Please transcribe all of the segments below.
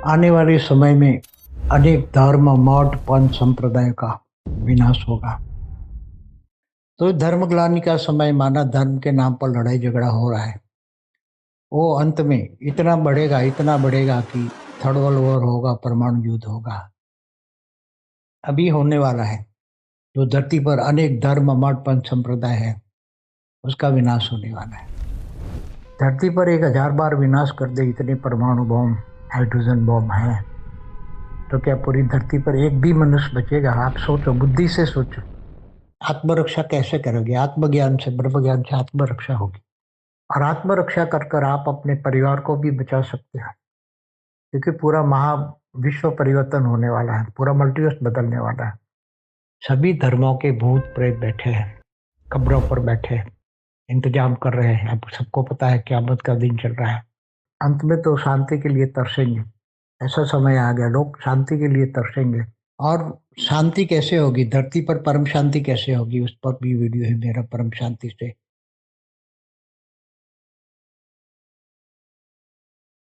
आने वाले समय में अनेक धर्म, मठ, पंथ, संप्रदाय का विनाश होगा। तो धर्मग्लानि का समय माना धर्म के नाम पर लड़ाई झगड़ा हो रहा है। वो अंत में इतना बढ़ेगा कि थर्ड वर्ल्ड वॉर होगा, परमाणु युद्ध होगा। अभी होने वाला है। जो धरती पर अनेक धर्म, मठ, पंथ, संप्रदाय है, उसका विनाश होने वाला है। धरती पर 1000 बार विनाश कर दे इतने परमाणु बम, हाइड्रोजन बम है, तो क्या पूरी धरती पर एक भी मनुष्य बचेगा? आप सोचो, बुद्धि से सोचो। आत्मरक्षा कैसे करोगे? आत्मज्ञान से, ब्रह्म ज्ञान से आत्मरक्षा होगी। और आत्मरक्षा कर कर आप अपने परिवार को भी बचा सकते हो, क्योंकि पूरा विश्व परिवर्तन होने वाला है, पूरा मल्टीवर्स बदलने वाला है। सभी धर्मों के भूत प्रेत बैठे हैं, कब्रों पर बैठे हैं, इंतजाम कर रहे हैं। अब सबको पता है क़यामत का दिन चल रहा है। अंत में तो शांति के लिए तरसेंगे। ऐसा समय आ गया, लोग शांति के लिए तरसेंगे। और शांति कैसे होगी धरती पर? परम शांति कैसे होगी? उस पर भी वीडियो है मेरा, परम शांति से।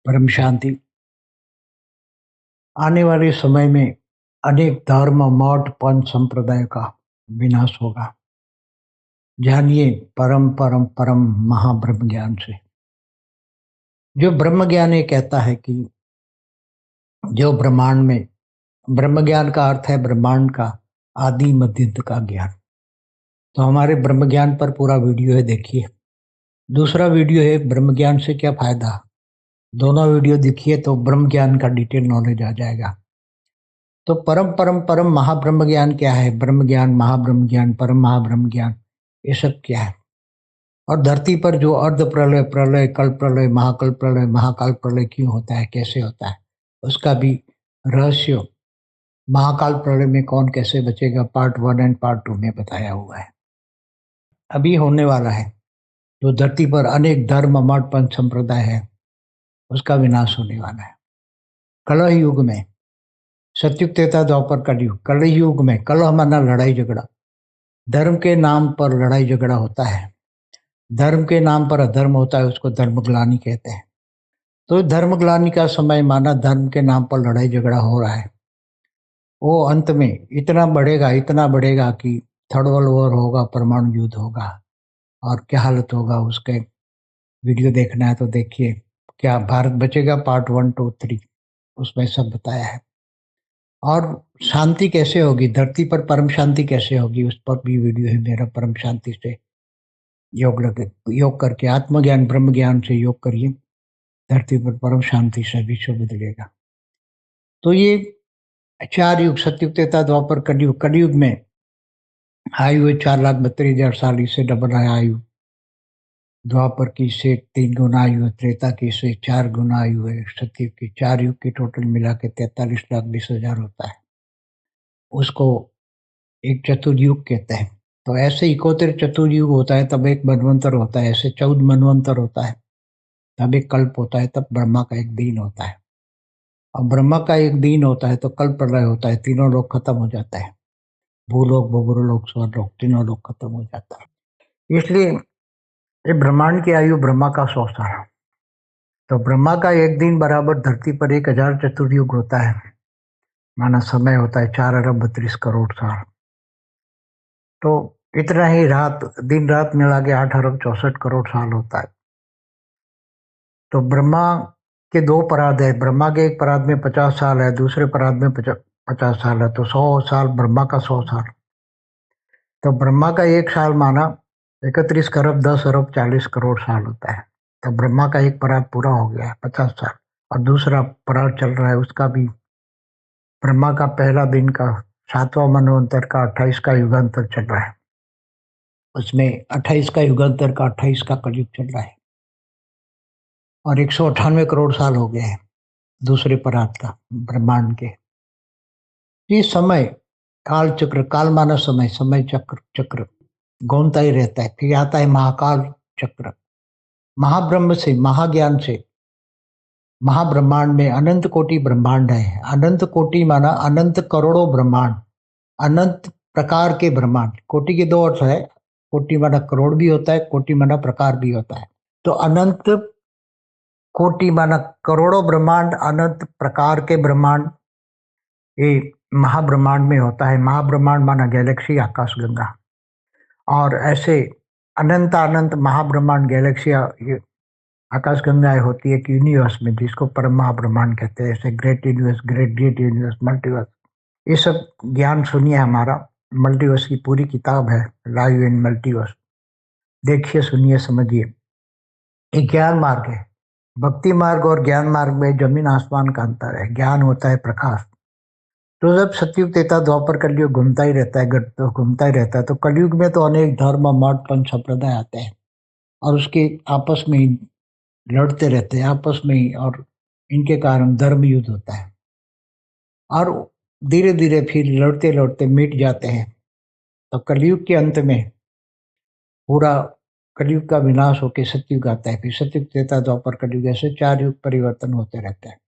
परम शांति आने वाले समय में अनेक धर्म, मठ, पंथ, संप्रदाय का विनाश होगा। जानिए परम परम परम महाब्रह्म ज्ञान से। जो ब्रह्म ज्ञान ये कहता है कि जो ब्रह्मांड में, ब्रह्म ज्ञान का अर्थ है ब्रह्मांड का आदि मध्य अंत का ज्ञान। तो हमारे ब्रह्म ज्ञान पर पूरा वीडियो है, देखिए। दूसरा वीडियो है ब्रह्म ज्ञान से क्या फायदा। दोनों वीडियो देखिए तो ब्रह्म ज्ञान का डिटेल नॉलेज आ जाएगा। तो परम परम परम महाब्रह्म ज्ञान क्या है? ब्रह्म ज्ञान, महाब्रह्म ज्ञान, परम महाब्रह्म ज्ञान, ये सब क्या है? और धरती पर जो अर्ध प्रलय, प्रलय, कल्प प्रलय, महाकल्प प्रलय, महाकाल प्रलय क्यों होता है, कैसे होता है, उसका भी रहस्य महाकाल प्रलय में कौन कैसे बचेगा, पार्ट 1 एंड पार्ट 2 में बताया हुआ है। अभी होने वाला है। जो धरती पर अनेक धर्म, मठ, पंथ, संप्रदाय है, उसका विनाश होने वाला है। कलह युग में, सतयुग, त्रेता, द्वापर, कलयुग। कलह युग में, कलह माना लड़ाई झगड़ा, धर्म के नाम पर लड़ाई झगड़ा होता है, धर्म के नाम पर अधर्म होता है, उसको धर्मग्लानि कहते हैं। तो धर्मग्लानि का समय माना धर्म के नाम पर लड़ाई झगड़ा हो रहा है। वो अंत में इतना बढ़ेगा कि थर्ड वर्ल्ड वॉर होगा, परमाणु युद्ध होगा। और क्या हालत होगा उसके, वीडियो देखना है तो देखिए। क्या भारत बचेगा? पार्ट 1, 2, 3 उसमें सब बताया है। और शांति कैसे होगी धरती पर? परम शांति कैसे होगी? उस पर भी वीडियो है मेरा, परम शांति से। योग करके आत्मज्ञान, ब्रह्म ज्ञान से योग करिए, धरती पर परम शांति से विश्व बदलेगा। तो ये 4 युग, सतयुग, त्रेता, द्वापर, कलयुग। कलयुग में आयु है 4,32,000 साल, इससे डबल है आयु। द्वापर की से 3 गुना आयु है, त्रेता की से 4 गुना आयु है, सतयुग की। 4 युग की टोटल मिला के 43,20,000 होता है। उसको एक चतुर्युग कहते हैं। तो ऐसे इकोतर चतुर्युग होता है, तब एक मनवंतर होता है, ऐसे 14 मनवंतर होता है, तब एक कल्प होता है, तब ब्रह्मा का एक दिन होता है। और ब्रह्मा का एक दिन होता है तो कल्प प्रलय होता है, तीनों लोग खत्म हो जाता है। भूलोक, भूगोलोक, स्वर्लोक, तीनों लोग खत्म हो जाता है। इसलिए ये ब्रह्मांड की आयु ब्रह्मा का 100 साल। तो ब्रह्मा का एक दिन बराबर धरती पर 1000 चतुर्युग होता है, माना समय होता है 4 अरब 32 करोड़ साल। तो इतना ही दिन रात मिला के 8 अरब 64 करोड़ साल होता है। तो ब्रह्मा के 2 पराद है। ब्रह्मा के एक पराद में 50 साल है, दूसरे पराद में 50 साल है, तो 100 साल ब्रह्मा का 100 साल। तो ब्रह्मा का एक साल माना 31 अरब 10 अरब 40 करोड़ साल होता है। तो ब्रह्मा का एक पराद पूरा हो गया है, 50 साल। और दूसरा पराद चल रहा है, उसका भी ब्रह्मा का पहला दिन का 7वां मनवंतर का 28 का युगांतर चल रहा है। उसमें 28 का युगांतर का 28 का कलयुग चल रहा है। और 198 करोड़ साल हो गए हैं दूसरे परात का ब्रह्मांड के। ये समय काल चक्र, काल माना समय, समय चक्र, चक्र घूमता ही रहता है। फिर आता है महाकाल चक्र। महाब्रह्म से, महाज्ञान से, महाब्रह्मांड में अनंत कोटि ब्रह्मांड है। अनंत कोटि माना अनंत करोड़ों ब्रह्मांड, अनंत प्रकार के ब्रह्मांड। कोटि के 2 अर्थ है, कोटि माना करोड़ भी होता है, कोटि माना प्रकार भी होता है। तो अनंत कोटि माना करोड़ों ब्रह्मांड, अनंत प्रकार के ब्रह्मांड ये महाब्रह्मांड में होता है। महाब्रह्मांड माना गैलेक्सी, आकाशगंगा, और ऐसे अनंत अनंत महाब्रह्मांड, गैलेक्सियाँ, ये आकाशगंगाएं होती है कि यूनिवर्स में, जिसको परम महाब्रह्मांड कहते हैं। ऐसे great universe, great great universe, multiverse, ये सब ज्ञान सुनिए हमारा। मल्टीवर्स की पूरी किताब है, लाइव इन मल्टीवर्स। देखिए, सुनिए, समझिए। ये ज्ञान मार्ग है। भक्ति मार्ग और ज्ञान मार्ग में जमीन आसमान का अंतर है। ज्ञान होता है प्रकाश। तो जब सतयुग त्रेता द्वापर कलयुग घूमता ही रहता है, तो घूमता ही रहता है, तो कलयुग में तो अनेक धर्म मठ पंथ संप्रदाय आते हैं और उसके आपस में ही लड़ते रहते हैं, आपस में ही, और इनके कारण धर्म युद्ध होता है और धीरे धीरे फिर लड़ते लड़ते मिट जाते हैं। तो कलयुग के अंत में पूरा कलयुग का विनाश होकर सतयुग आता है। फिर सतयुग त्रेता द्वापर कलयुग, ऐसे 4 युग परिवर्तन होते रहते हैं।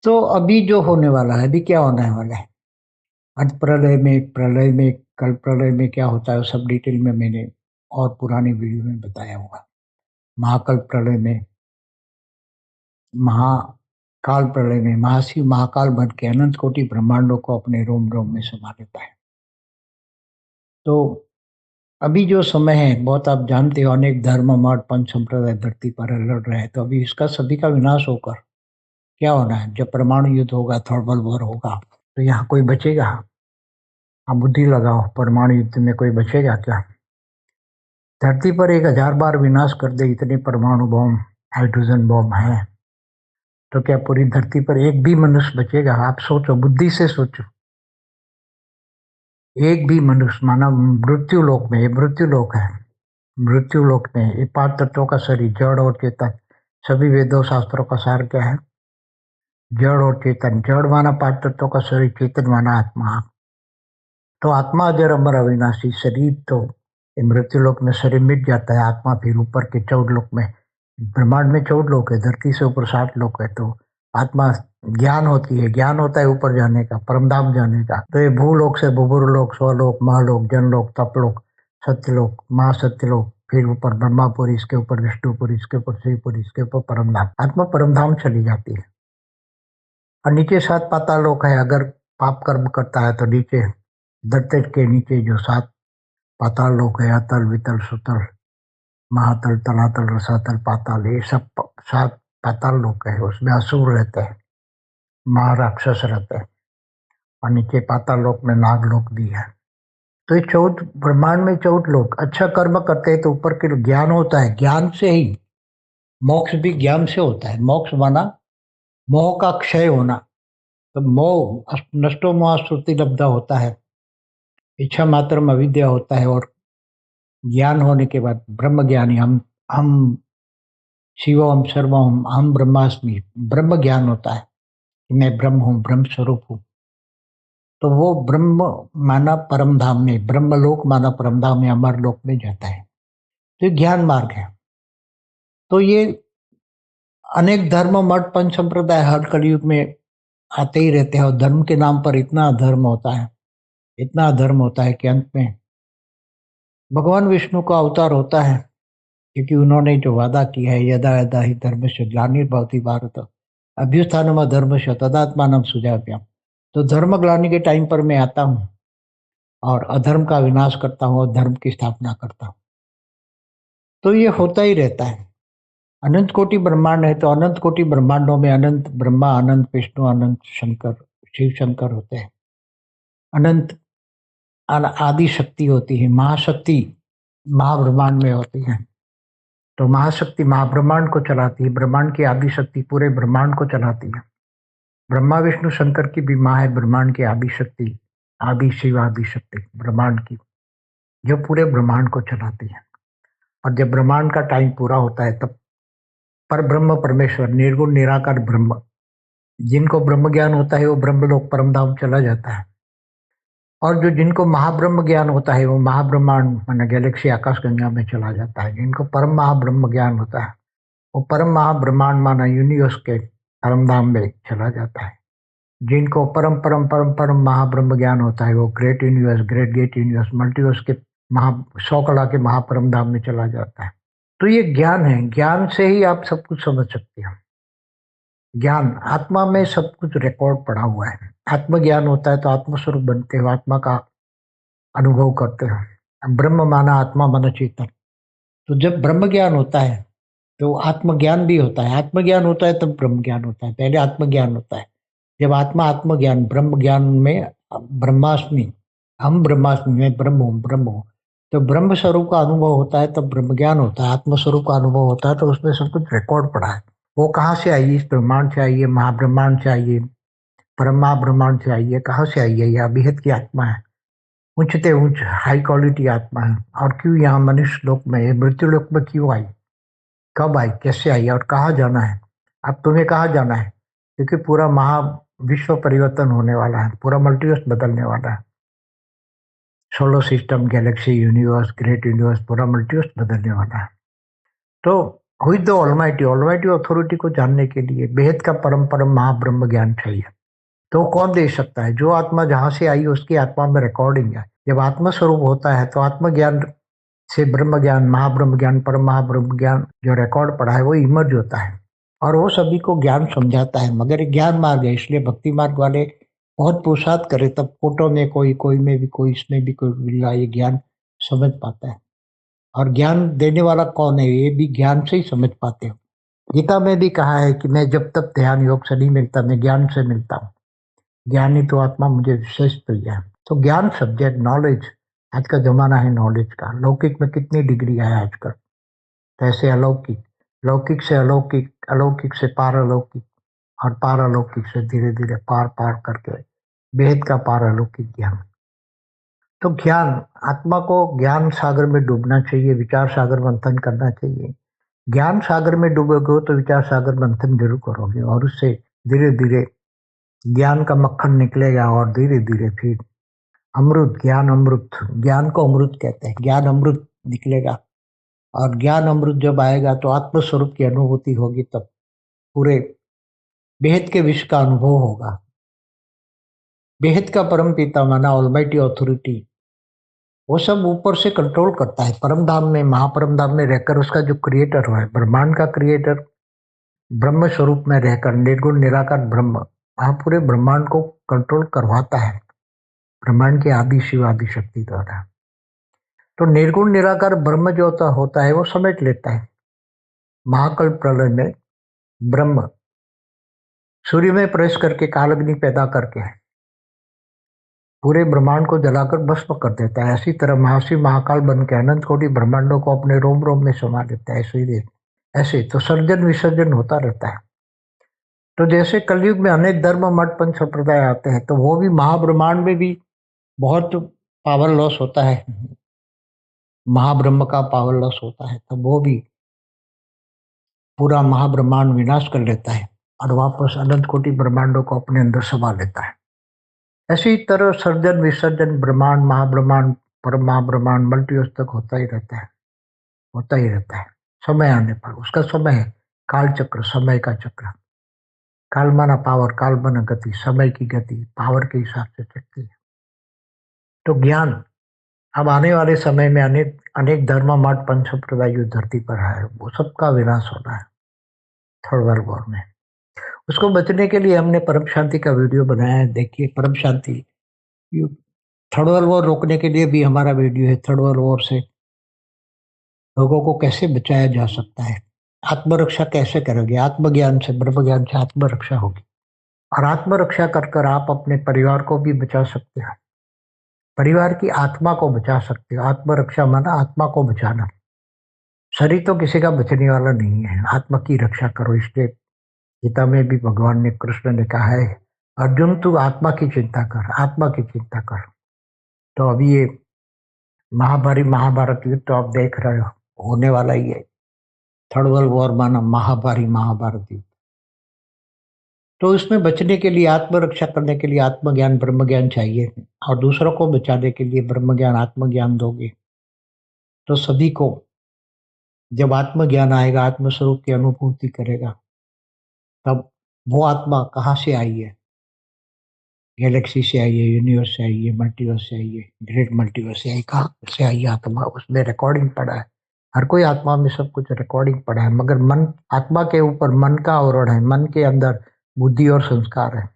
तो अभी जो होने वाला है, अभी क्या होने वाला है, अंत प्रलय में, प्रलय में, कल प्रलय में क्या होता है, वो सब डिटेल में मैंने और पुरानी वीडियो में बताया होगा। महाकल प्रलय में, महाकाल प्रलय में महाशिव महाकाल बन के अनंत कोटि ब्रह्मांडों को अपने रोम रोम में समा लेता है। तो अभी जो समय है, बहुत आप जानते हो, अनेक धर्म मठ पंच संप्रदाय धरती पर लड़ रहे हैं। तो अभी इसका सभी का विनाश होकर क्या होना है, जब परमाणु युद्ध होगा, थर्मल वॉर होगा, तो यहाँ कोई बचेगा? आप बुद्धि लगाओ, परमाणु युद्ध में कोई बचेगा क्या? धरती पर 1000 बार विनाश कर दे इतने परमाणु बम, हाइड्रोजन बम है, तो क्या पूरी धरती पर एक भी मनुष्य बचेगा? आप सोचो, बुद्धि से सोचो। एक भी मनुष्य, मानव मृत्यु लोक में, ये मृत्यु लोक है, मृत्यु लोक में ये 5 तत्वों का शरीर, जड़ और चेतन। सभी वेदों शास्त्रों का सार क्या है? जड़ और चेतन। जड़ माना 5 तत्वों का शरीर, चेतन माना आत्मा। तो आत्मा अजर अमर अविनाशी, शरीर तो मृत्यु लोक में शरीर मिट जाता है, आत्मा फिर ऊपर के 14 लोक में, ब्रह्मांड में 14 लोक है, धरती से ऊपर 60 लोक है। तो आत्मा ज्ञान होती है, ज्ञान होता है ऊपर जाने का, परमधाम जाने का। तो ये भूलोक से भूबुरलोक, स्वलोक, महालोक, जनलोक, तपलोक, सत्यलोक, महासत्यलोक, फिर ऊपर ब्रह्मापुरी, इसके ऊपर विष्णुपुरी, इसके ऊपर श्रीपुरी, इसके ऊपर परमधाम। आत्मा परमधाम चली जाती है। और नीचे 7 पाताल लोक है। अगर पाप कर्म करता है तो नीचे, धरती के नीचे जो 7 पाताल लोक है, अतल वितल सुतल महातल तलातल रसातल पाताल, ये सब 7 पाताल लोक है। उसमें असुर रहते हैं, महाराक्षस रहते हैं, और नीचे पाताल लोक में नाग लोक भी है। तो ये 14 ब्रह्मांड में 14 लोक। अच्छा कर्म करते हैं तो ऊपर के ज्ञान होता है, ज्ञान से ही मोक्ष भी ज्ञान से होता है। मोक्ष माना मोह का क्षय होना। तो मोह नष्टो मोह श्रुति लब्धा होता है, इच्छा मात्र में अविद्या होता है, और ज्ञान होने के बाद ब्रह्म ज्ञानी, हम शिवम सर्वम हम ब्रह्मास्मि, ब्रह्म ज्ञान होता है कि मैं ब्रह्म हूँ, ब्रह्म स्वरूप हूँ। तो वो ब्रह्म माना परम धाम में, ब्रह्मलोक माना परम धाम में, अमर लोक में जाता है। तो ये ज्ञान मार्ग है। तो ये अनेक धर्म मठ पंच संप्रदाय हर कलयुग में आते ही रहते हैं, और धर्म के नाम पर इतना अधर्म होता है, इतना अधर्म होता है कि अंत में भगवान विष्णु का अवतार होता है, क्योंकि उन्होंने जो वादा किया है, यदा यदा ही धर्मस्य ग्लानिर्भवति भारत अभ्युत्थानम धर्मस्य तदात्मानं सृजाम्यहम्। तो धर्म ग्लानि के टाइम पर मैं आता हूँ और अधर्म का विनाश करता हूँ और धर्म की स्थापना करता हूँ। तो ये होता ही रहता है। अनंत कोटि ब्रह्मांड है, तो अनंत कोटि ब्रह्मांडों में अनंत ब्रह्मा, अनंत विष्णु, अनंत शंकर, शिव शंकर होते हैं। अनंत आदि शक्ति होती है, महाशक्ति महाब्रह्मांड में होती है। तो महाशक्ति महाब्रह्मांड को चलाती है, ब्रह्मांड की आदि शक्ति पूरे ब्रह्मांड को चलाती है। ब्रह्मा विष्णु शंकर की भी माँ है ब्रह्मांड की आदि शक्ति, आदि शिव आदि शक्ति ब्रह्मांड की, जो पूरे ब्रह्मांड को चलाती है। और जब ब्रह्मांड का टाइम पूरा होता है, तब पर ब्रह्म परमेश्वर निर्गुण निराकार ब्रह्म, जिनको ब्रह्म ज्ञान होता है वो ब्रह्मलोक परमधाम चला जाता है। और जो जिनको महाब्रह्म ज्ञान होता है वो महाब्रह्मांड माना गैलेक्सी आकाश गंगा में चला जाता है। जिनको परम महाब्रह्म ज्ञान होता है वो परम महाब्रह्मांड माना यूनिवर्स के परमधाम में चला जाता है। जिनको परम परम परम परम महाब्रह्म ज्ञान होता है वो great universe, great great universe, multiverse के महा 100 कला के महापरम धाम में चला जाता है। तो ये ज्ञान है, ज्ञान से ही आप सब कुछ समझ सकते हो। ज्ञान, आत्मा में सब कुछ रिकॉर्ड पड़ा हुआ है। आत्मज्ञान होता है तो आत्मस्वरूप बनते हो, आत्मा का अनुभव करते हो। ब्रह्म माना आत्मा माना चेतन। तो जब ब्रह्म ज्ञान होता है तो आत्मज्ञान भी होता है, आत्मज्ञान होता है तब ब्रह्म ज्ञान होता है, पहले आत्मज्ञान होता है। जब आत्मा आत्मज्ञान ब्रह्म ज्ञान में, ब्रह्मास्मि, हम ब्रह्मास्मि में ब्रह्म हूँ, ब्रह्म हूँ, तो ब्रह्म स्वरूप का अनुभव होता है तब ब्रह्म ज्ञान होता है। आत्म स्वरूप का अनुभव होता है तो उसमें सब कुछ रिकॉर्ड पड़ा है। वो कहाँ से आई? इस ब्रह्मांड से आई है, महाब्रह्मांड से आई है, परम ब्रह्मांड से आई है। कहाँ से आई है? यह अभिहत की आत्मा है, उच्चते उच्च हाई क्वालिटी आत्मा है। और क्यों यहाँ मनुष्य लोक में, ये मृत्यु लोक में क्यों आई? कब आई, कैसे आई और कहाँ जाना है? अब तुम्हें कहाँ जाना है? क्योंकि पूरा महा विश्व परिवर्तन होने वाला है, पूरा मल्टीवर्स बदलने वाला है। Solar system, Galaxy, universe, great universe, पूरा मल्टीवर्स बदलने वाला है। तो who is the almighty? Almighty authority को जानने के लिए बेहद का परम परम महाब्रह्म ज्ञान चाहिए। तो कौन दे सकता है? जो आत्मा जहां से आई उसकी आत्मा में रिकॉर्डिंग है। जब आत्मा स्वरूप होता है तो आत्मज्ञान से ब्रह्म ज्ञान, महाब्रह्म ज्ञान, परम महाब्रह्म ज्ञान जो रिकॉर्ड पड़ा है वो इमर्ज होता है और वो सभी को ज्ञान समझाता है। मगर ये ज्ञान मार्ग है, इसलिए भक्ति मार्ग वाले बहुत पुरुषार्थ करे तब फोटो में कोई, कोई में भी कोई, इसमें भी कोई मिल रहा है, ये ज्ञान समझ पाता है। और ज्ञान देने वाला कौन है? ये भी ज्ञान से ही समझ पाते हो। गीता में भी कहा है कि मैं जब तक ध्यान योग से नहीं मिलता, मैं ज्ञान से मिलता हूँ। ज्ञानी तो आत्मा मुझे विशेष प्रिय है। तो ज्ञान, सब्जेक्ट, नॉलेज, आज का जमाना है नॉलेज का। लौकिक में कितनी डिग्री है आजकल, कैसे अलौकिक, लौकिक से अलौकिक, अलौकिक से पारलौकिक, और पारलौकिक से धीरे धीरे पार पार करके भेद का पारलौकिक ज्ञान। तो ज्ञान, आत्मा को ज्ञान सागर में डूबना चाहिए, विचार सागर मंथन करना चाहिए। ज्ञान सागर में डूबोगे तो विचार सागर मंथन जरूर करोगे और उससे धीरे धीरे ज्ञान का मक्खन निकलेगा और धीरे धीरे फिर अमृत, ज्ञान अमृत, ज्ञान को अमृत कहते हैं, ज्ञान अमृत निकलेगा। और ज्ञान अमृत जब आएगा तो आत्म स्वरूप की अनुभूति होगी, तब पूरे बेहद के विश्व का अनुभव होगा। बेहद का परम पिता माना ऑलमाइटी अथॉरिटी, वो सब ऊपर से कंट्रोल करता है। परम धाम में, महापरम धाम में रहकर उसका जो क्रिएटर है, ब्रह्मांड का क्रिएटर, ब्रह्म स्वरूप में रहकर निर्गुण निराकार ब्रह्म वहाँ पूरे ब्रह्मांड को कंट्रोल करवाता है, ब्रह्मांड के आदि शिव आदि शक्ति द्वारा। तो निर्गुण निराकार ब्रह्म जो होता है वो समेट लेता है। महाकल्प प्रलय में ब्रह्म सूर्य में प्रवेश करके कालअग्नि पैदा करके पूरे ब्रह्मांड को जलाकर भस्म कर देता है। ऐसी तरह महाशिव महाकाल बन के अनंत कोटि ब्रह्मांडों को अपने रोम रोम में समा लेता है। ऐसे तो सर्जन विसर्जन होता रहता है। तो जैसे कलयुग में अनेक धर्म मठ पंच संप्रदाय आते हैं, तो वो भी महाब्रह्मांड में भी बहुत पावर लॉस होता है, महाब्रह्म का पावर लॉस होता है, तो वो भी पूरा महाब्रह्मांड विनाश कर लेता है और वापस अनंत कोटि ब्रह्मांडों को अपने अंदर समा लेता है। ऐसी तरह सर्जन विसर्जन ब्रह्मांड, महाब्रह्मांड, परम महाब्रह्मांड मल्टीवर्स तक होता ही रहता है, होता ही रहता है। समय आने पर उसका समय है, काल चक्र, समय का चक्र। काल माना पावर, काल माना गति, समय की गति पावर के हिसाब से चलती है। तो ज्ञान, अब आने वाले समय में अनेक अनेक धर्म मठ पंच संप्रदाय जो धरती पर है वो सबका विनाश होना है थर्ड वर्ल्ड वॉर में। उसको बचने के लिए हमने परम शांति का वीडियो बनाया है, देखिए परम शांति। थर्ड वर्ल्ड वॉर रोकने के लिए भी हमारा वीडियो है, थर्ड वर्ल्ड वॉर से लोगों को कैसे बचाया जा सकता है, आत्मरक्षा कैसे करोगे, आत्मज्ञान से, ब्रह्म ज्ञान से आत्मरक्षा होगी। और आत्मरक्षा कर कर आप अपने परिवार को भी बचा सकते हो, परिवार की आत्मा को बचा सकते हो। आत्मरक्षा माना आत्मा को बचाना। शरीर तो किसी का बचने वाला नहीं है, आत्मा की रक्षा करो। इसलिए गीता में भी भगवान ने, कृष्ण ने कहा है, अर्जुन तू आत्मा की चिंता कर, आत्मा की चिंता कर। तो अभी ये महाभारी महाभारत युद्ध तो आप देख रहे हो, होने वाला ही है। थर्ड वर्ल्ड वॉर माना महाभारी महाभारत युद्ध। तो इसमें बचने के लिए, आत्मरक्षा करने के लिए आत्मज्ञान ब्रह्म ज्ञान चाहिए, और दूसरों को बचाने के लिए ब्रह्म ज्ञान आत्मज्ञान दोगे तो सभी को, जब आत्मज्ञान आएगा, आत्मस्वरूप की अनुभूति करेगा, तब वो आत्मा कहाँ से आई है? गैलेक्सी से आई है, यूनिवर्स से आई है, मल्टीवर्स से आई है, ग्रेट मल्टीवर्स से आई। कहाँ से आई आत्मा? उसमें रिकॉर्डिंग पड़ा है, हर कोई आत्मा में सब कुछ रिकॉर्डिंग पड़ा है, मगर मन, आत्मा के ऊपर मन का आवरण है, मन के अंदर बुद्धि और संस्कार है।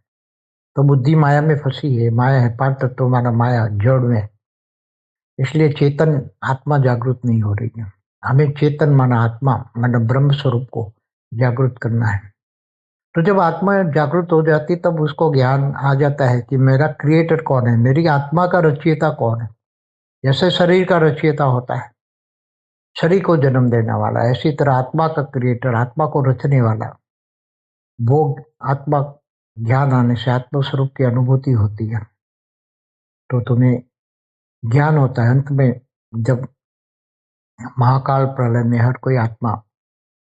तो बुद्धि माया में फंसी है, माया है, पांच तत्व माना माया जड़ में। इसलिए चेतन आत्मा जागृत नहीं हो रही है। हमें चेतन माना आत्मा माना ब्रह्म स्वरूप को जागृत करना है। तो जब आत्मा जागृत हो जाती तब उसको ज्ञान आ जाता है कि मेरा क्रिएटर कौन है, मेरी आत्मा का रचयिता कौन है। जैसे शरीर का रचयिता होता है, शरीर को जन्म देने वाला, इसी तरह आत्मा का क्रिएटर, आत्मा को रचने वाला, वो आत्मा, ज्ञान आने से आत्म स्वरूप की अनुभूति होती है। तो तुम्हें ज्ञान होता है अंत में, जब महाकाल प्रलय में हर कोई आत्मा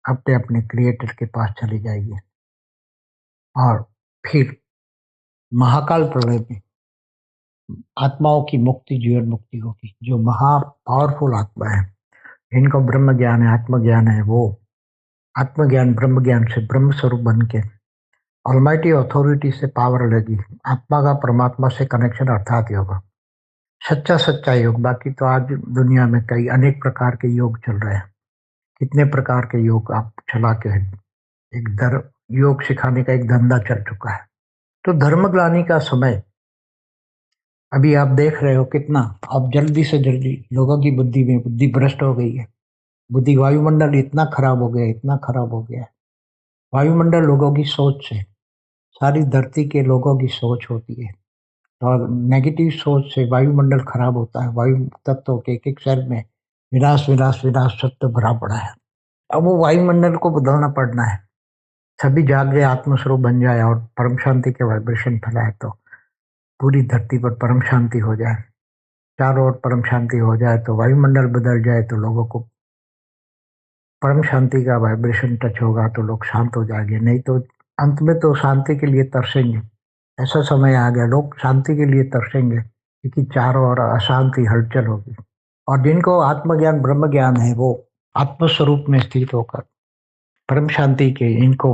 अपने अपने क्रिएटर के पास चली जाएगी और फिर महाकाल प्रलय में आत्माओं की मुक्ति, जीवन मुक्ति होगी। जो महा पावरफुल आत्मा है, जिनको ब्रह्म ज्ञान है, आत्मज्ञान है, वो आत्मज्ञान ब्रह्म ज्ञान से ब्रह्म स्वरूप बन के ऑलमाइटी अथॉरिटी से पावर लेगी। आत्मा का परमात्मा से कनेक्शन अर्थात योग, सच्चा सच्चा योग। बाकी तो आज दुनिया में कई अनेक प्रकार के योग चल रहे हैं। कितने प्रकार के योग आप चला के, एक दर योग सिखाने का एक धंधा चल चुका है। तो धर्मग्लानि का समय अभी आप देख रहे हो कितना। अब जल्दी से जल्दी लोगों की बुद्धि में बुद्धि भ्रष्ट हो गई है। बुद्धि, वायुमंडल इतना खराब हो गया, इतना खराब हो गया है। वायुमंडल लोगों की सोच से, सारी धरती के लोगों की सोच होती है, और नेगेटिव सोच से वायुमंडल खराब होता है। वायु तत्वों के एक एक सेल में विनाश विनाश विनाश सत्य भरा पड़ा है। अब वो वायुमंडल को बदलना पड़ना है। सभी जाग गए, आत्मस्वरूप बन जाए और परम शांति के वाइब्रेशन फैलाए, तो पूरी धरती पर परम शांति हो जाए, चारों ओर परम शांति हो जाए, तो वायुमंडल बदल जाए, तो लोगों को परम शांति का वाइब्रेशन टच होगा, तो लोग शांत हो जाएंगे। नहीं तो अंत में तो शांति के लिए तरसेंगे। ऐसा समय आ गया, लोग शांति के लिए तरसेंगे, क्योंकि चारों ओर अशांति हलचल होगी। और जिनको आत्मज्ञान ब्रह्म ज्ञान है, वो आत्मस्वरूप में स्थित होकर परम शांति के, इनको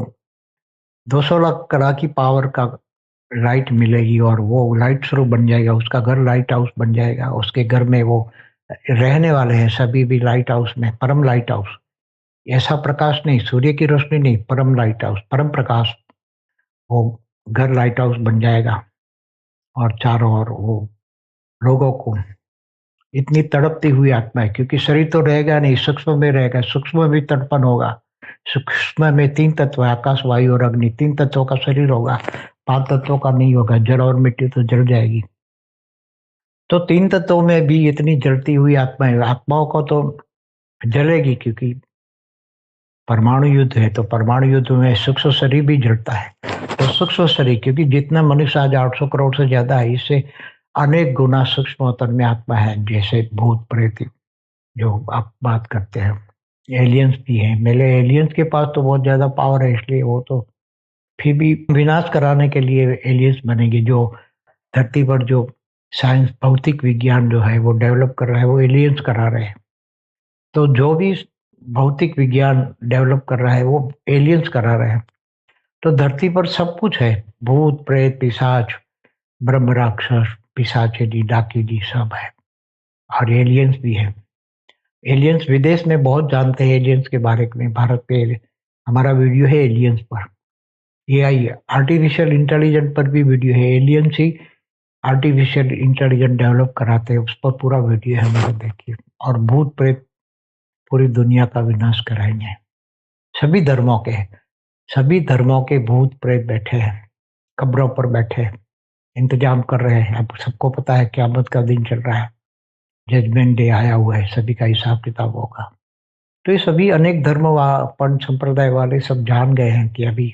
200 लाख कला की पावर का लाइट मिलेगी, और वो लाइट स्वरूप बन जाएगा। उसका घर लाइट हाउस बन जाएगा। उसके घर में वो रहने वाले हैं सभी भी लाइट हाउस में, परम लाइट हाउस। ऐसा प्रकाश नहीं, सूर्य की रोशनी नहीं, परम लाइट हाउस, परम प्रकाश। वो घर लाइट हाउस बन जाएगा, और चारों ओर वो लोगों को, इतनी तड़पती हुई आत्मा है, क्योंकि शरीर तो रहेगा नहीं, सूक्ष्म में रहेगा, सूक्ष्म में भी तड़पन होगा। सूक्ष्म में 3 तत्व है, आकाश वायु और अग्नि, 3 तत्वों का शरीर होगा, 5 तत्वों का नहीं होगा। जड़ और मिट्टी तो जल जाएगी। तो 3 तत्वों में भी इतनी जलती हुई आत्मा है। आत्माओं को तो जलेगी, क्योंकि परमाणु युद्ध है, तो परमाणु युद्ध में सूक्ष्म शरीर भी जलता है। तो सूक्ष्म शरीर, क्योंकि जितना मनुष्य आज 800 करोड़ से ज्यादा है, इससे अनेक गुना सूक्ष्म तन में आत्मा है। जैसे भूत प्रेत जो आप बात करते हैं, एलियंस भी हैं। मेरे एलियंस के पास तो बहुत ज्यादा पावर है, इसलिए वो तो फिर भी विनाश कराने के लिए एलियंस बनेंगे। जो धरती पर जो साइंस, भौतिक विज्ञान जो है वो डेवलप कर रहा है, वो एलियंस करा रहे हैं। तो जो भी भौतिक विज्ञान डेवलप कर रहा है, वो एलियंस करा रहे हैं। तो धरती पर सब कुछ है, भूत प्रेत पिशाच, ब्रह्म राक्षस, पिशाचिनी डाकिनी सब है, और एलियंस भी है। एलियंस विदेश में बहुत जानते हैं एलियंस के बारे में। भारत पे हमारा वीडियो है एलियंस पर, एआई आर्टिफिशियल इंटेलिजेंस पर भी वीडियो है। एलियंस ही आर्टिफिशियल इंटेलिजेंस डेवलप कराते हैं, उस पर पूरा वीडियो है, हमारा देखिए। और भूत प्रेत पूरी दुनिया का विनाश कराएंगे। सभी धर्मों के, सभी धर्मों के भूत प्रेत बैठे हैं, कब्रों पर बैठे हैं, इंतजाम कर रहे हैं। अब सबको पता है क़यामत का दिन चल रहा है, जजमेंट डे आया हुआ है, सभी का हिसाब किताब होगा। तो ये सभी अनेक धर्म पंथ संप्रदाय वाले सब जान गए हैं कि अभी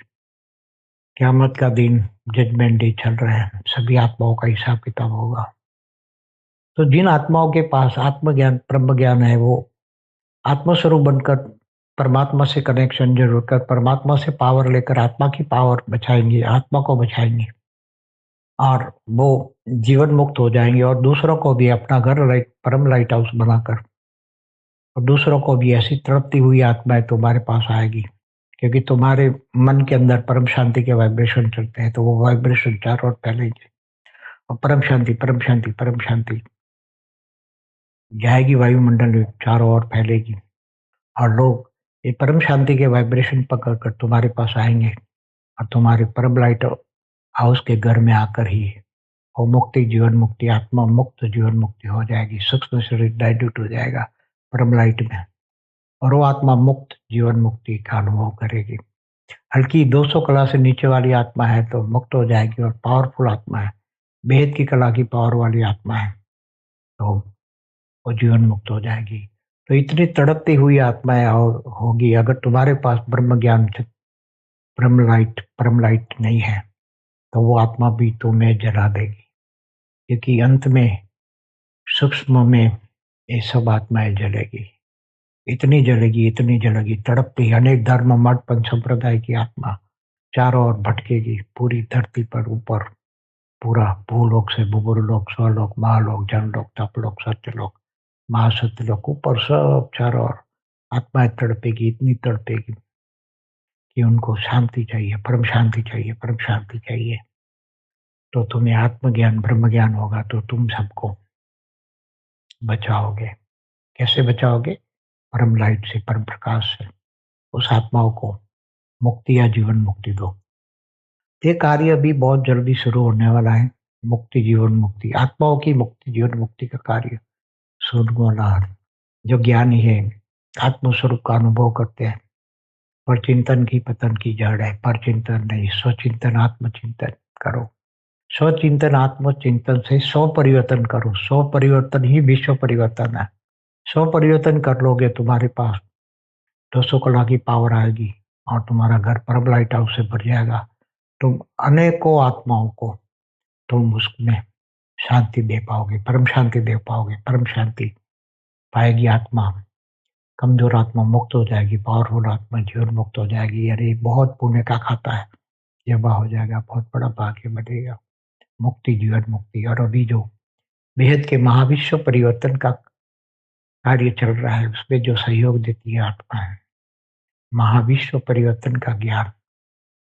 क़यामत का दिन, जजमेंट डे चल रहा है, सभी आत्माओं का हिसाब किताब होगा। तो जिन आत्माओं के पास आत्मज्ञान ब्रह्म ज्ञान है, वो आत्मस्वरूप बनकर परमात्मा से कनेक्शन जरूर कर, परमात्मा से पावर लेकर आत्मा की पावर बचाएंगे, आत्मा को बचाएंगे, और वो जीवन मुक्त हो जाएंगे। और दूसरों को भी अपना घर लाइट, परम लाइट हाउस बनाकर, और दूसरों को भी ऐसी तड़पती हुई आत्माएं तुम्हारे पास आएगी, क्योंकि तुम्हारे मन के अंदर परम शांति के वाइब्रेशन चलते हैं। तो वो वाइब्रेशन चारों ओर फैलेंगे, और परम शांति परम शांति परम शांति जाएगी, वायुमंडल में चारों ओर फैलेगी। और लोग ये परम शांति के वाइब्रेशन पकड़ कर तुम्हारे पास आएंगे और तुम्हारे परम लाइट हाउस के घर में आकर ही वो मुक्ति, जीवन मुक्ति, आत्मा मुक्त जीवन मुक्ति हो जाएगी। सूक्ष्म शरीर डाइल्यूट हो जाएगा परम लाइट में और वो आत्मा मुक्त जीवन मुक्ति का अनुभव करेगी। हल्की 200 कला से नीचे वाली आत्मा है तो मुक्त हो जाएगी और पावरफुल आत्मा है, भेद की कला की पावर वाली आत्मा है तो वो जीवन मुक्त हो जाएगी। तो इतनी तड़पती हुई आत्माएं और होगी, अगर तुम्हारे पास ब्रह्म ज्ञान, परम लाइट नहीं है तो वो आत्मा भी तुम्हें जला देगी, क्योंकि अंत में सूक्ष्म में ये सब आत्माएं जलेगी। इतनी जलेगी, तड़पती अनेक धर्म मठ पंच संप्रदाय की आत्मा चारों ओर भटकेगी पूरी धरती पर ऊपर, पूरा भूलोक से भूगुरलोक, स्वलोक, महालोक, जनलोक, तपलोक, सत्यलोक, महासत्यलोक, ऊपर सब चारों ओर आत्माएं तड़पेगी, इतनी तड़पेगी कि उनको शांति चाहिए, परम शांति चाहिए, परम शांति चाहिए। तो तुम्हें आत्मज्ञान ब्रह्म ज्ञान होगा तो तुम सबको बचाओगे। कैसे बचाओगे? परम लाइट से, परम प्रकाश से उस आत्माओं को मुक्ति या जीवन मुक्ति दो। ये कार्य अभी बहुत जल्दी शुरू होने वाला है। मुक्ति जीवन मुक्ति, आत्माओं की मुक्ति जीवन मुक्ति का कार्य शुरू वाला है। जो ज्ञानी है, आत्म स्वरूप का अनुभव करते हैं, पर चिंतन की पतन की जड़ है, पर चिंतन नहीं, स्वचिंतन आत्मचिंतन करो। स्वचिंतन आत्मचिंतन से स्व परिवर्तन करो। स्व परिवर्तन ही विश्व परिवर्तन है। स्व परिवर्तन कर लोगे, तुम्हारे पास 200 कला की पावर आएगी और तुम्हारा घर परम लाइट हाउस से भर जाएगा। तुम अनेकों आत्माओं को तुम उसमें शांति दे पाओगे, परम शांति दे पाओगे। परम शांति पाएगी आत्मा, कमजोर आत्मा मुक्त हो जाएगी, पावरफुल आत्मा जीवन मुक्त हो जाएगी। अरे बहुत पुण्य का खाता है, जबा हो जाएगा, बहुत बड़ा भाग्य बनेगा। मुक्ति जीवन मुक्ति। और अभी जो बेहद के महाविश्व परिवर्तन का कार्य चल रहा है, उसमें जो सहयोग देती है आत्मा है, महाविश्व परिवर्तन का ज्ञान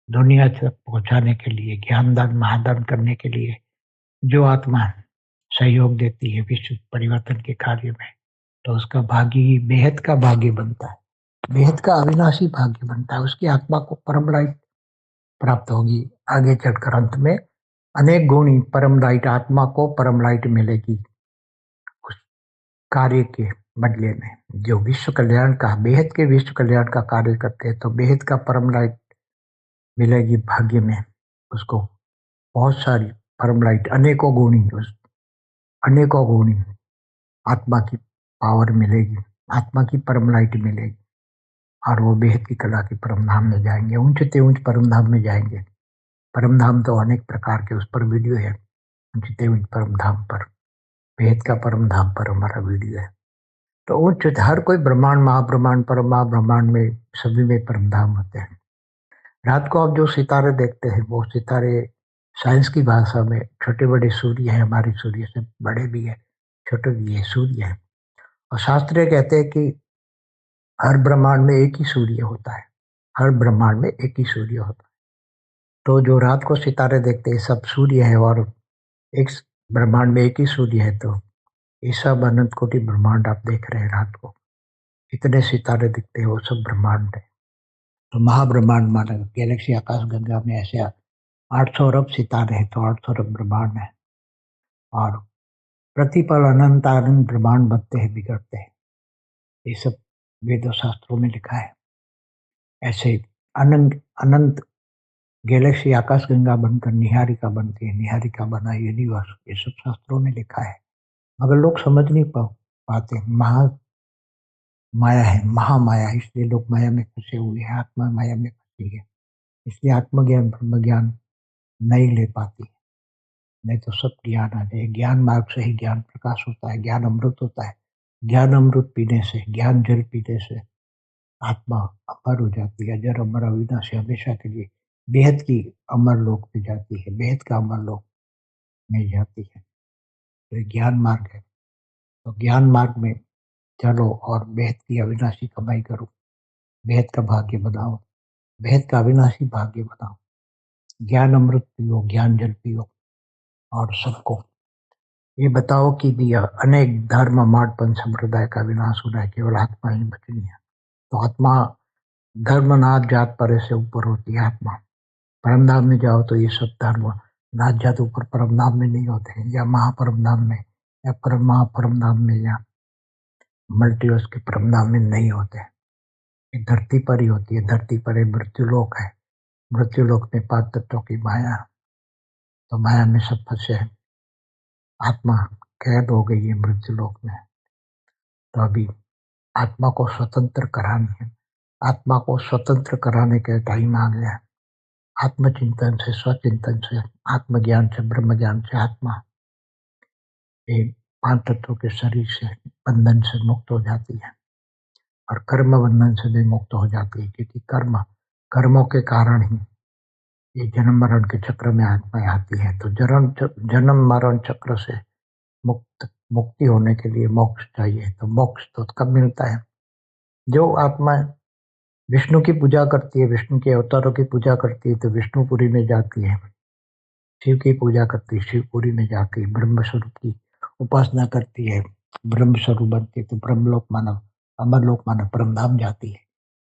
दुनिया तक पहुंचाने के लिए, ज्ञान दान महादान करने के लिए जो आत्मा सहयोग देती है विश्व परिवर्तन के कार्य में, तो उसका भाग्य ही बेहद का भाग्य बनता है, बेहद का अविनाशी भाग्य बनता है। उसकी आत्मा को परम लाइट प्राप्त होगी। आगे चलकर अंत में अनेक गुणी परम लाइट आत्मा को परम लाइट मिलेगी उस कार्य के बदले में। जो विश्व कल्याण का, बेहद के विश्व कल्याण का कार्य करते हैं तो बेहद का परम लाइट मिलेगी भाग्य में उसको। बहुत सारी परम लाइट, अनेकों गुणी, उस अनेकों गुणी आत्मा की पावर मिलेगी, आत्मा की परम लाइट मिलेगी और वो बेहद की कला के परम धाम में जाएंगे, ऊंचते ऊंच परम धाम में जाएंगे। परम धाम तो अनेक प्रकार के, उस पर वीडियो है, ऊंचते ऊंच परम धाम पर, बेहद का परम धाम पर हमारा वीडियो है। तो उच्च हर कोई ब्रह्मांड, महाब्रह्मांड, परम महाब्रह्मांड में सभी में परम धाम होते हैं। रात को आप जो सितारे देखते हैं वो सितारे साइंस की भाषा में छोटे बड़े सूर्य हैं, हमारे सूर्य से बड़े भी है, छोटे भी है, सूर्य है। और शास्त्रीय कहते हैं कि हर ब्रह्मांड में एक ही सूर्य होता है, हर ब्रह्मांड में एक ही सूर्य होता है। तो जो रात को सितारे देखते हैं सब सूर्य है और एक ब्रह्मांड में एक ही सूर्य है। तो ये सब अनंत कोटि ब्रह्मांड आप देख रहे हैं, रात को इतने सितारे दिखते हैं, वो सब ब्रह्मांड है। तो महाब्रह्मांड माना गैलेक्सी आकाश गंगा में ऐसे 800 अरब सितारे हैं, तो 800 अरब ब्रह्मांड है और प्रतिपल अनंत अनंत ब्रह्मांड बनते हैं, बिगड़ते हैं। ये सब वेदों शास्त्रों में लिखा है। ऐसे अनंत अनंत गैलेक्सी आकाश गंगा बनकर निहारिका बनती है, निहारिका बना यूनिवर्स, ये सब शास्त्रों में लिखा है। मगर लोग समझ नहीं पाते। महा माया है, महामाया, इसलिए लोग माया में फंसे हुए हैं, आत्मा माया में फंसी है, इसलिए आत्मज्ञान ब्रह्म ज्ञान नहीं ले पाती। नहीं तो सब ज्ञान आ जाए। ज्ञान मार्ग से ही ज्ञान प्रकाश होता है, ज्ञान अमृत होता है। ज्ञान अमृत पीने से, ज्ञान जल पीने से आत्मा अमर हो जाती है, अजर अमर अविनाशी, हमेशा के लिए बेहद की अमर लोक में जाती है, बेहद का अमर लोक में जाती है। तो ये ज्ञान मार्ग है। तो ज्ञान मार्ग में चलो और बेहद की अविनाशी कमाई करो, बेहद का भाग्य बनाओ, बेहद का अविनाशी भाग्य बनाओ। ज्ञान अमृत पियो, ज्ञान जल पियो और सबको ये बताओ कि भी यह अनेक धर्म मार्ग पंथ संप्रदाय का विनाश होना है, केवल आत्मा ही बचनी है। तो आत्मा धर्म नाथ जात परे से ऊपर होती है आत्मा। परम धाम में जाओ तो ये सब धर्म नाथ जात ऊपर परम धाम में नहीं होते हैं, या महापरम धाम में या परम महापरम धाम में या मल्टीवर्स के परम धाम में नहीं होते। ये धरती पर ही होती है। धरती पर एक मृत्युलोक है। मृत्युलोक में 5 तत्वों की माया, तो माया में सब फंसे हैं। आत्मा कैद हो गई है मृत्युलोक में। तो अभी आत्मा को स्वतंत्र करानी है। आत्मा को स्वतंत्र कराने का टाइम आ गया है। आत्मचिंतन से, स्वचिंतन से, आत्मज्ञान से, ब्रह्म ज्ञान से आत्मा ये 5 तत्वों के शरीर से, बंधन से मुक्त हो जाती है और कर्म बंधन से भी मुक्त हो जाती है, क्योंकि कर्मों के कारण ही ये जन्म मरण के चक्र में आत्माएं आती है। तो जन्म मरण चक्र से मुक्ति होने के लिए मोक्ष चाहिए। तो मोक्ष तो कब मिलता है? जो आत्मा विष्णु की पूजा करती है, विष्णु के अवतारों की पूजा करती है, तो विष्णुपुरी में जाती है। शिव की पूजा करती है, शिवपुरी में जाती है। ब्रह्म स्वरूप की उपासना करती है, ब्रह्म स्वरूप बनती है, तो ब्रह्मलोक मानव, अमरलोक मानव, परमधाम जाती है।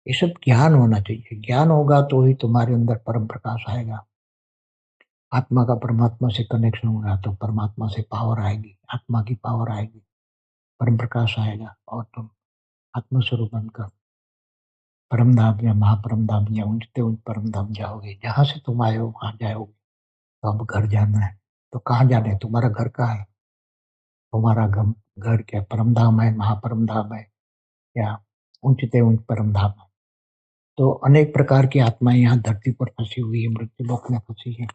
ये सब ज्ञान होना चाहिए। ज्ञान होगा तो ही तुम्हारे अंदर परम प्रकाश आएगा। आत्मा का परमात्मा से कनेक्शन होगा तो परमात्मा से पावर आएगी, आत्मा की पावर आएगी, परम प्रकाश आएगा और तुम आत्मस्वरूप बनकर परम धाम या महापरम धाम या ऊंचते ऊंच परम धाम जाओगे। जहां से तुम आए हो वहां जाओगे। तो अब घर जाना है, तो कहाँ जाना है? तुम्हारा घर कहाँ है? तुम्हारा घर क्या परम धाम है, महापरम धाम है, या ऊंचते ऊंच परम धाम है? तो अनेक प्रकार की आत्माएं यहाँ धरती पर फंसी हुई है, मृत्यु लोक में फंसी है।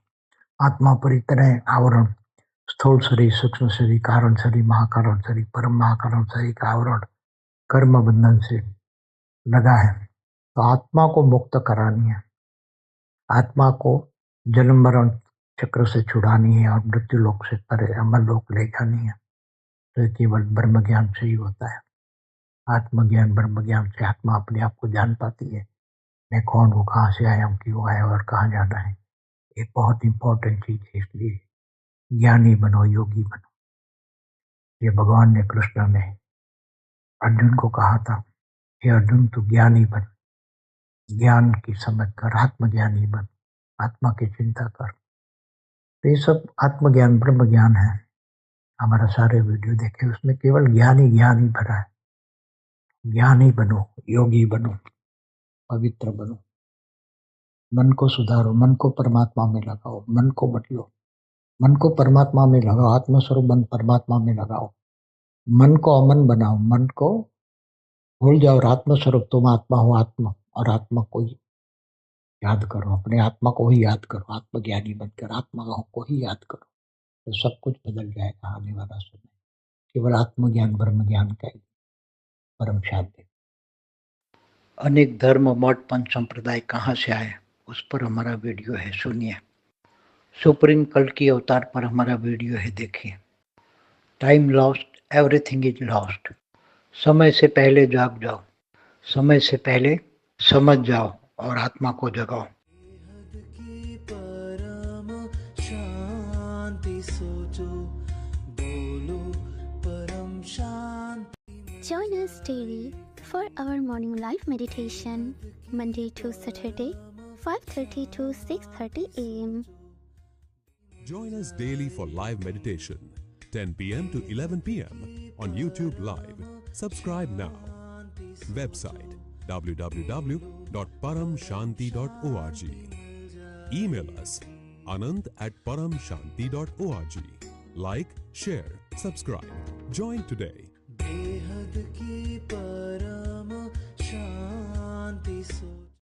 आत्मा पर इतने आवरण, स्थूल शरीर, सूक्ष्म शरीर, कारण शरीर, महाकारण शरीर, परम महाकारण शरीर का आवरण कर्म बंधन से लगा है। तो आत्मा को मुक्त करानी है, आत्मा को जन्म मरण चक्र से छुड़ानी है और मृत्यु लोक से परे अमर लोक ले जानी है। तो ये केवल ब्रह्म ज्ञान से ही होता है। आत्मज्ञान, ब्रह्म ज्ञान से आत्मा अपने आप को जान पाती है। मैं कौन हूँ, कहाँ से आया हूँ, क्यों आया हूँ और कहाँ जाना है। ये बहुत इंपॉर्टेंट चीज है। इसलिए ज्ञानी बनो, योगी बनो। ये भगवान ने, कृष्ण ने अर्जुन को कहा था, हे अर्जुन तू ज्ञानी बन, ज्ञान की समझ कर आत्मज्ञानी बन, आत्मा की चिंता कर। तो ये सब आत्मज्ञान, ब्रह्म ज्ञान है। हमारा सारे वीडियो देखे, उसमें केवल ज्ञान ही भरा है। ज्ञानी बनो, योगी बनो, पवित्र बनो, मन को सुधारो, मन को परमात्मा में लगाओ, मन को बदलो, मन को परमात्मा में लगाओ, आत्मस्वरूप मन परमात्मा में लगाओ। मन को अमन बनाओ, मन को भूल जाओ और आत्मस्वरूप तुम आत्मा हो, आत्मा और आत्मा को ही याद करो, अपने आत्मा को ही याद करो, आत्मज्ञानी बनकर आत्मा को ही याद करो। तो सब कुछ बदल जाएगा आने वाला समय। केवल आत्मज्ञान, ब्रह्म ज्ञान का ही परम शांति। अनेक धर्म, मठ, पंथ, संप्रदाय कहाँ से आए, उस पर हमारा वीडियो है, सुनिए। सुप्रीम कल्ट की अवतार पर हमारा वीडियो है, देखिए। Time lost, everything is lost. समय से पहले जाग जाओ, समय से पहले समझ जाओ और आत्मा को जगाओ। Join us daily for our morning live meditation, Monday to Saturday, 5:30 to 6:30 a.m. Join us daily for live meditation, 10 p.m. to 11 p.m. on YouTube Live. Subscribe now. Website www.paramshanti.org. Email us anant@paramshanti.org. Like, share, subscribe. Join today.